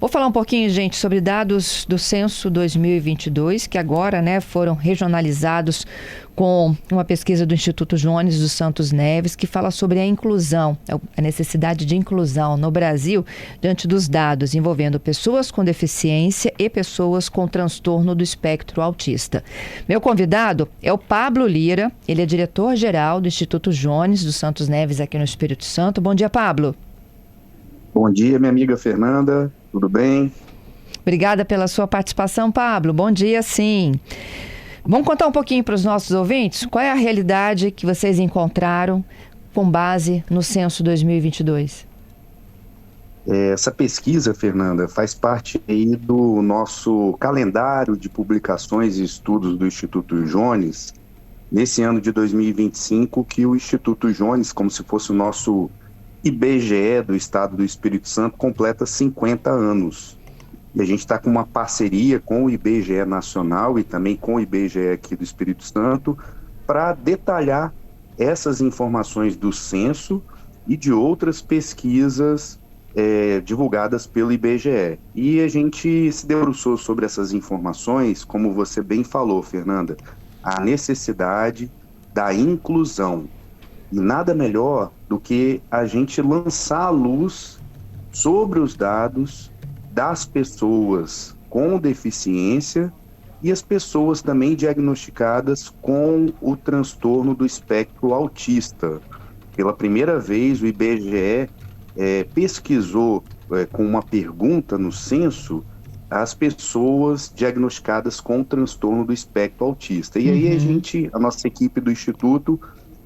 Vou falar um pouquinho, gente, sobre dados do Censo 2022, que agora, foram regionalizados com uma pesquisa do Instituto Jones dos Santos Neves, que fala sobre a inclusão, a necessidade de inclusão no Brasil, diante dos dados envolvendo pessoas com deficiência e pessoas com transtorno do espectro autista. Meu convidado é o Pablo Lira, ele é diretor-geral do Instituto Jones dos Santos Neves aqui no Espírito Santo. Bom dia, Pablo. Bom dia, minha amiga Fernanda. Tudo bem? Obrigada pela sua participação, Pablo. Bom dia, sim. Vamos contar um pouquinho para os nossos ouvintes qual é a realidade que vocês encontraram com base no Censo 2022? Essa pesquisa, Fernanda, faz parte aí do nosso calendário de publicações e estudos do Instituto Jones, nesse ano de 2025, que o Instituto Jones, como se fosse o nosso IBGE do Estado do Espírito Santo, completa 50 anos. E a gente está com uma parceria com o IBGE Nacional e também com o IBGE aqui do Espírito Santo para detalhar essas informações do censo e de outras pesquisas divulgadas pelo IBGE. E a gente se debruçou sobre essas informações, como você bem falou, Fernanda, a necessidade da inclusão. E nada melhor do que a gente lançar a luz sobre os dados das pessoas com deficiência e as pessoas também diagnosticadas com o transtorno do espectro autista. Pela primeira vez, o IBGE pesquisou com uma pergunta no censo as pessoas diagnosticadas com o transtorno do espectro autista. E aí a nossa equipe do Instituto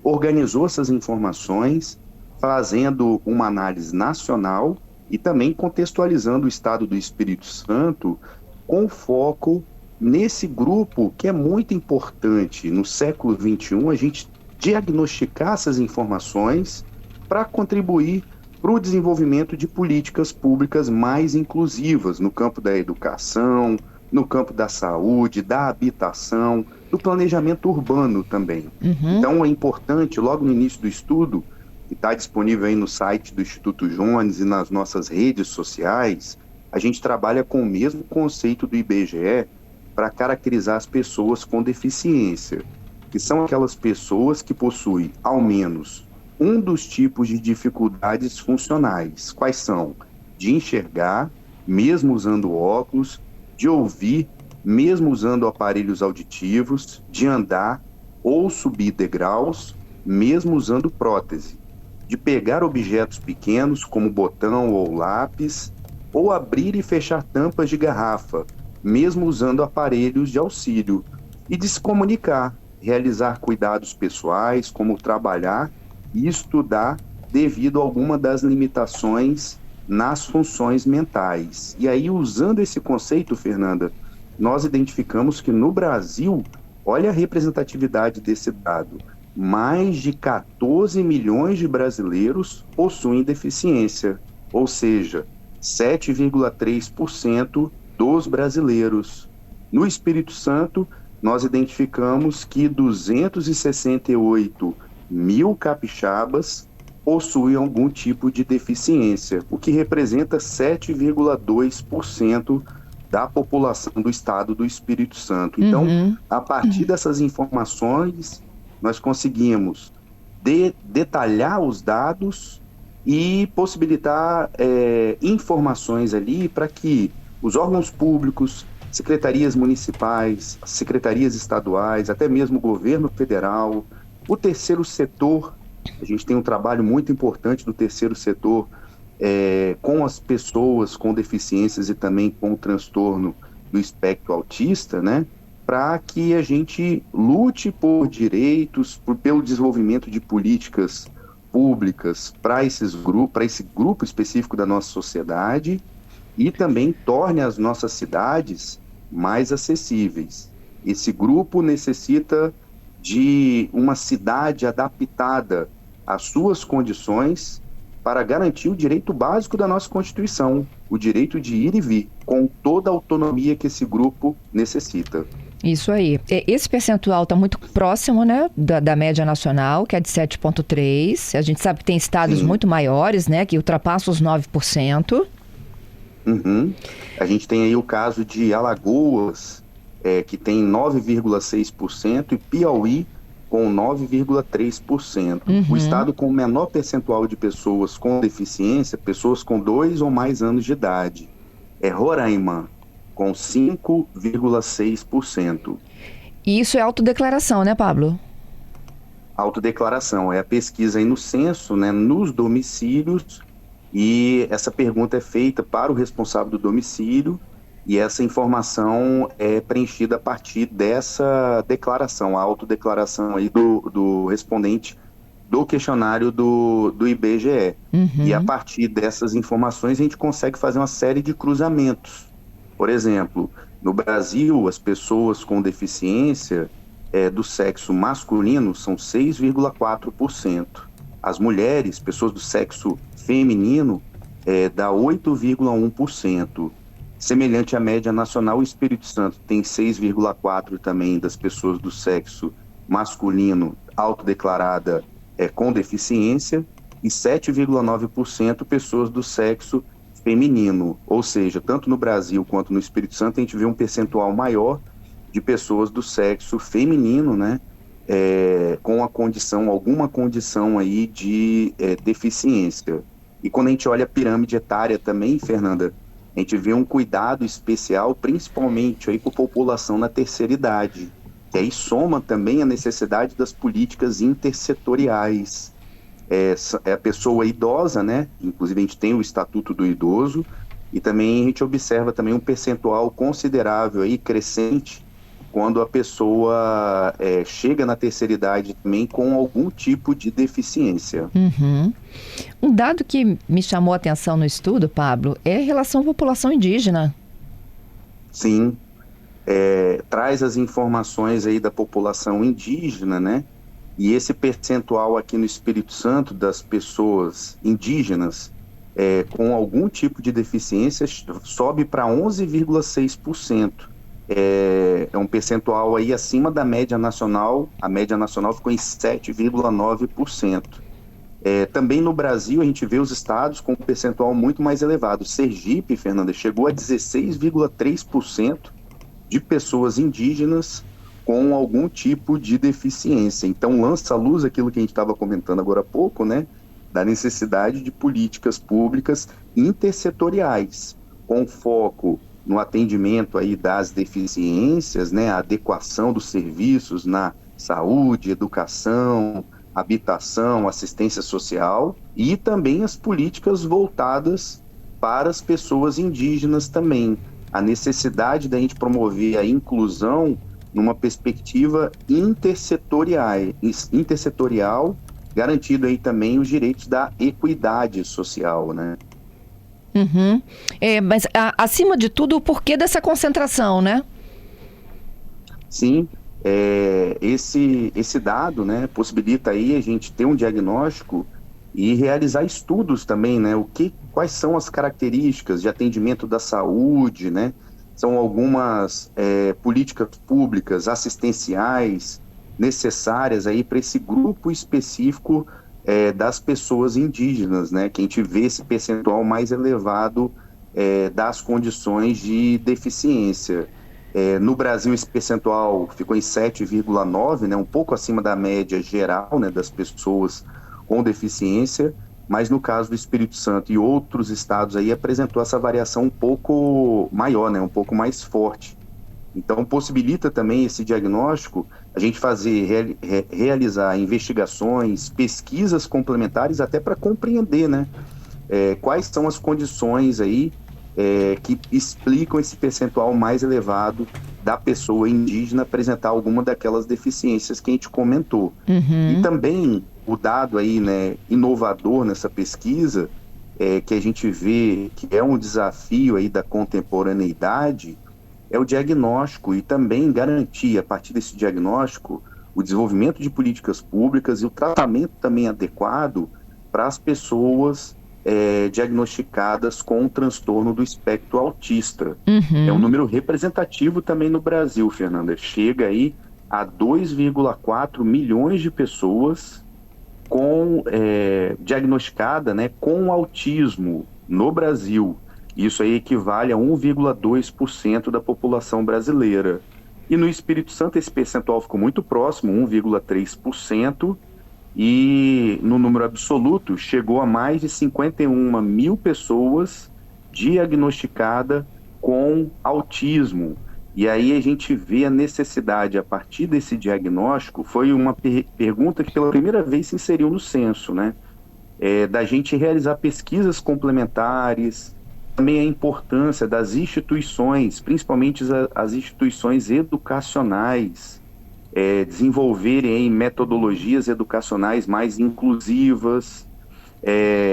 organizou essas informações, fazendo uma análise nacional e também contextualizando o estado do Espírito Santo com foco nesse grupo que é muito importante no século XXI, a gente diagnosticar essas informações para contribuir para o desenvolvimento de políticas públicas mais inclusivas no campo da educação, no campo da saúde, da habitação, do planejamento urbano também. Então é importante, logo no início do estudo, que está disponível aí no site do Instituto Jones e nas nossas redes sociais, a gente trabalha com o mesmo conceito do IBGE para caracterizar as pessoas com deficiência, que são aquelas pessoas que possuem ao menos um dos tipos de dificuldades funcionais. Quais são? De enxergar, mesmo usando óculos, de ouvir, mesmo usando aparelhos auditivos, de andar ou subir degraus, mesmo usando prótese, de pegar objetos pequenos como botão ou lápis, ou abrir e fechar tampas de garrafa, mesmo usando aparelhos de auxílio, e de se comunicar, realizar cuidados pessoais, como trabalhar e estudar devido a alguma das limitações nas funções mentais. E aí, usando esse conceito, Fernanda, nós identificamos que no Brasil, olha a representatividade desse dado, mais de 14 milhões de brasileiros possuem deficiência, ou seja, 7,3% dos brasileiros. No Espírito Santo, nós identificamos que 268 mil capixabas possuem algum tipo de deficiência, o que representa 7,2% da população do estado do Espírito Santo. Então, a partir dessas informações, nós conseguimos detalhar os dados e possibilitar informações ali para que os órgãos públicos, secretarias municipais, secretarias estaduais, até mesmo o governo federal, o terceiro setor. A gente tem um trabalho muito importante do terceiro setor com as pessoas com deficiências e também com o transtorno do espectro autista, para que a gente lute por direitos, pelo desenvolvimento de políticas públicas para esse grupo específico da nossa sociedade e também torne as nossas cidades mais acessíveis. Esse grupo necessita de uma cidade adaptada às suas condições para garantir o direito básico da nossa Constituição, o direito de ir e vir, com toda a autonomia que esse grupo necessita. Isso aí. Esse percentual está muito próximo, da média nacional, que é de 7,3%. A gente sabe que tem estados muito maiores, que ultrapassam os 9%. Uhum. A gente tem aí o caso de Alagoas, que tem 9,6%, e Piauí com 9,3%. O Uhum. estado com o menor percentual de pessoas com deficiência, pessoas com 2 ou mais anos de idade, é Roraima, com 5,6%. E isso é autodeclaração, né, Pablo? Autodeclaração é a pesquisa aí no censo, né, nos domicílios, e essa pergunta é feita para o responsável do domicílio, e essa informação é preenchida a partir dessa declaração, a autodeclaração aí do respondente do questionário do IBGE. E a Uhum. partir dessas informações a gente consegue fazer uma série de cruzamentos. Por exemplo, no Brasil, as pessoas com deficiência do sexo masculino são 6,4%. As mulheres, pessoas do sexo feminino, dá 8,1%. Semelhante à média nacional, o Espírito Santo tem 6,4% também das pessoas do sexo masculino autodeclarada com deficiência e 7,9% pessoas do sexo feminino. Ou seja, tanto no Brasil quanto no Espírito Santo, a gente vê um percentual maior de pessoas do sexo feminino, né? Com a condição, alguma condição aí de deficiência. E quando a gente olha a pirâmide etária também, Fernanda, a gente vê um cuidado especial, principalmente aí com a população na terceira idade, que aí soma também a necessidade das políticas intersetoriais. É a pessoa idosa, né? Inclusive a gente tem o Estatuto do Idoso, e também a gente observa também um percentual considerável aí, crescente, quando a pessoa chega na terceira idade também com algum tipo de deficiência. Uhum. Um dado que me chamou a atenção no estudo, Pablo, é a relação população indígena. Sim, traz as informações aí da população indígena, né? E esse percentual aqui no Espírito Santo das pessoas indígenas com algum tipo de deficiência sobe para 11,6%. É um percentual aí acima da média nacional. A média nacional ficou em 7,9%. Também no Brasil a gente vê os estados com um percentual muito mais elevado. Sergipe, Fernanda, chegou a 16,3% de pessoas indígenas com algum tipo de deficiência. Então lança à luz aquilo que a gente estava comentando agora há pouco, né? Da necessidade de políticas públicas intersetoriais, com foco no atendimento aí das deficiências, né? A adequação dos serviços na saúde, educação, habitação, assistência social, e também as políticas voltadas para as pessoas indígenas também. A necessidade da gente promover a inclusão numa perspectiva intersetorial, garantido aí também os direitos da equidade social, né? Uhum. Mas acima de tudo, o porquê dessa concentração, né? Sim, esse dado, né, possibilita aí a gente ter um diagnóstico e realizar estudos também, né? Quais são as características de atendimento da saúde, né? São algumas políticas públicas assistenciais necessárias aí para esse grupo específico das pessoas indígenas, né? Que a gente vê esse percentual mais elevado das condições de deficiência. No Brasil, esse percentual ficou em 7,9%, né? Um pouco acima da média geral, né, das pessoas com deficiência, mas no caso do Espírito Santo e outros estados aí apresentou essa variação um pouco maior, né, um pouco mais forte. Então possibilita também esse diagnóstico, a gente realizar investigações, pesquisas complementares até para compreender, né, quais são as condições aí que explicam esse percentual mais elevado da pessoa indígena apresentar alguma daquelas deficiências que a gente comentou. E Uhum. também o dado aí, né, inovador nessa pesquisa, que a gente vê que é um desafio aí da contemporaneidade, é o diagnóstico e também garantir, a partir desse diagnóstico, o desenvolvimento de políticas públicas e o tratamento também adequado para as pessoas diagnosticadas com um transtorno do espectro autista. É um Uhum. número representativo também no Brasil, Fernanda. Chega aí a 2,4 milhões de pessoas diagnosticada, né, com autismo no Brasil. Isso aí equivale a 1,2% da população brasileira. E no Espírito Santo esse percentual ficou muito próximo, 1,3%, e no número absoluto chegou a mais de 51 mil pessoas diagnosticadas com autismo. E aí a gente vê a necessidade, a partir desse diagnóstico, foi uma pergunta que pela primeira vez se inseriu no censo, né? Da gente realizar pesquisas complementares, também a importância das instituições, principalmente as instituições educacionais, desenvolverem aí metodologias educacionais mais inclusivas.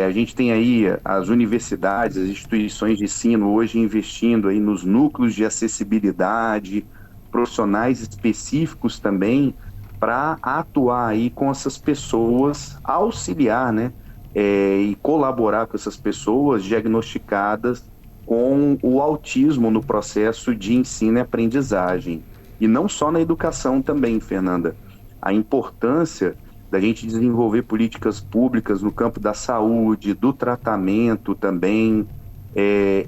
A gente tem aí as universidades, as instituições de ensino hoje investindo aí nos núcleos de acessibilidade, profissionais específicos também para atuar aí com essas pessoas, auxiliar, né? E colaborar com essas pessoas diagnosticadas com o autismo no processo de ensino e aprendizagem. E não só na educação também, Fernanda. A importância da gente desenvolver políticas públicas no campo da saúde, do tratamento também.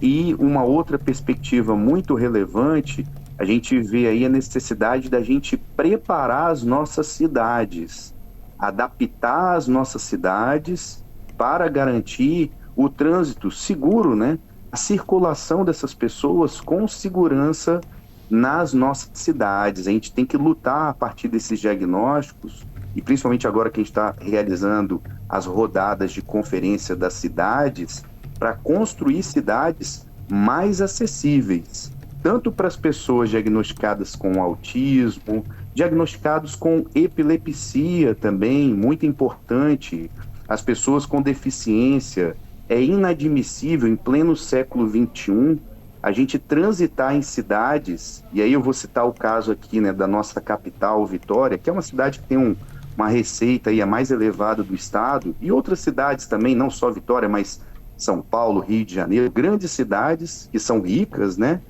E uma outra perspectiva muito relevante, a gente vê aí a necessidade da gente preparar as nossas cidades, adaptar as nossas cidades para garantir o trânsito seguro, né? A circulação dessas pessoas com segurança nas nossas cidades. A gente tem que lutar a partir desses diagnósticos, e principalmente agora que a gente está realizando as rodadas de conferência das cidades, para construir cidades mais acessíveis, tanto para as pessoas diagnosticadas com autismo, diagnosticados com epilepsia também, muito importante, as pessoas com deficiência. É inadmissível, em pleno século XXI, a gente transitar em cidades, e aí eu vou citar o caso aqui, né, da nossa capital, Vitória, que é uma cidade que tem uma receita aí a mais elevada do estado, e outras cidades também, não só Vitória, mas São Paulo, Rio de Janeiro, grandes cidades que são ricas, né?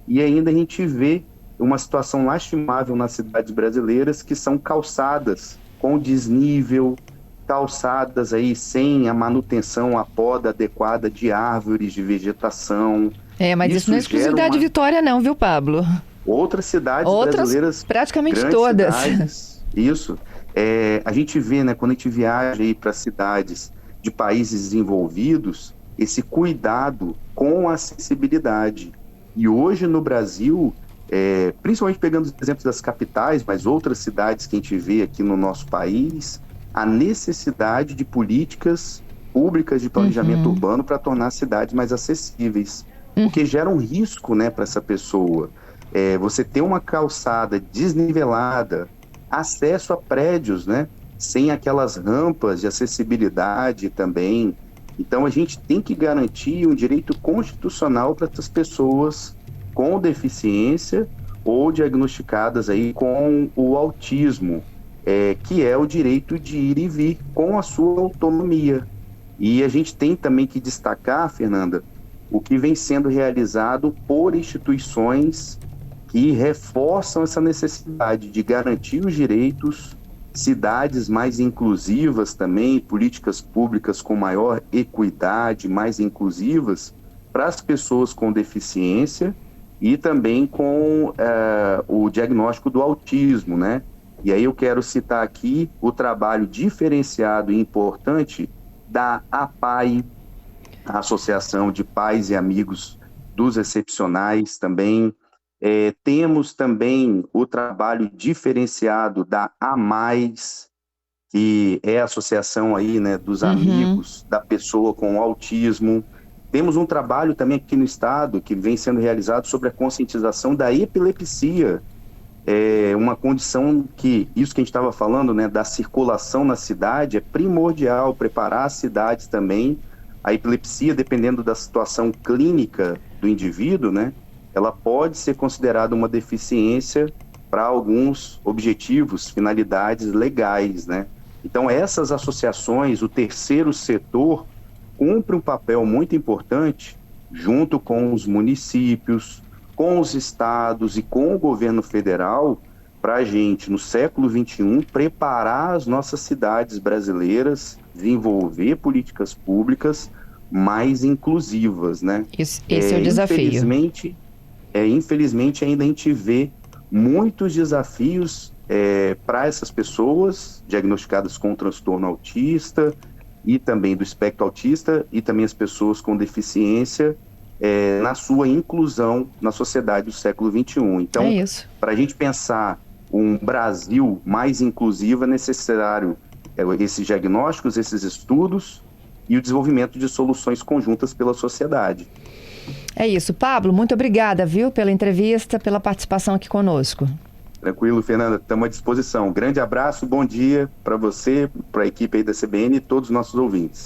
E ainda a gente vê uma situação lastimável nas cidades brasileiras, que são calçadas com desnível, calçadas aí sem a manutenção, a poda adequada de árvores, de vegetação. Mas isso não é exclusividade de Vitória não, viu, Pablo? Outras cidades brasileiras, praticamente todas. Cidades, isso. A gente vê, né, quando a gente viaja aí para cidades de países desenvolvidos, esse cuidado com a acessibilidade. E hoje no Brasil, principalmente pegando os exemplos das capitais, mas outras cidades que a gente vê aqui no nosso país, a necessidade de políticas públicas de planejamento urbano para tornar as cidades mais acessíveis, porque gera um risco, né, para essa pessoa. Você ter uma calçada desnivelada, acesso a prédios, né, sem aquelas rampas de acessibilidade também. Então a gente tem que garantir um direito constitucional para essas pessoas com deficiência ou diagnosticadas aí com o autismo, que é o direito de ir e vir com a sua autonomia. E a gente tem também que destacar, Fernanda, o que vem sendo realizado por instituições que reforçam essa necessidade de garantir os direitos, cidades mais inclusivas também, políticas públicas com maior equidade, mais inclusivas para as pessoas com deficiência e também com o diagnóstico do autismo, né? E aí eu quero citar aqui o trabalho diferenciado e importante da APAE, a Associação de Pais e Amigos dos Excepcionais também. Temos também o trabalho diferenciado da AMAIS, que é a associação aí, né, dos amigos da pessoa com autismo. Temos um trabalho também aqui no estado que vem sendo realizado sobre a conscientização da epilepsia, uma condição que, isso que a gente estava falando, né, da circulação na cidade, é primordial preparar as cidades também. A epilepsia, dependendo da situação clínica do indivíduo, né, ela pode ser considerada uma deficiência para alguns objetivos, finalidades legais, né? Então essas associações, o terceiro setor, cumpre um papel muito importante junto com os municípios, com os estados e com o governo federal, para a gente, no século XXI, preparar as nossas cidades brasileiras, desenvolver políticas públicas mais inclusivas, né? Esse é o desafio. Infelizmente, ainda a gente vê muitos desafios para essas pessoas diagnosticadas com transtorno autista e também do espectro autista e também as pessoas com deficiência na sua inclusão na sociedade do século XXI. Então, para a gente pensar um Brasil mais inclusivo, é necessário esses diagnósticos, esses estudos e o desenvolvimento de soluções conjuntas pela sociedade. É isso. Pablo, muito obrigada, viu, pela entrevista, pela participação aqui conosco. Tranquilo, Fernanda, estamos à disposição. Grande abraço, bom dia para você, para a equipe aí da CBN e todos os nossos ouvintes.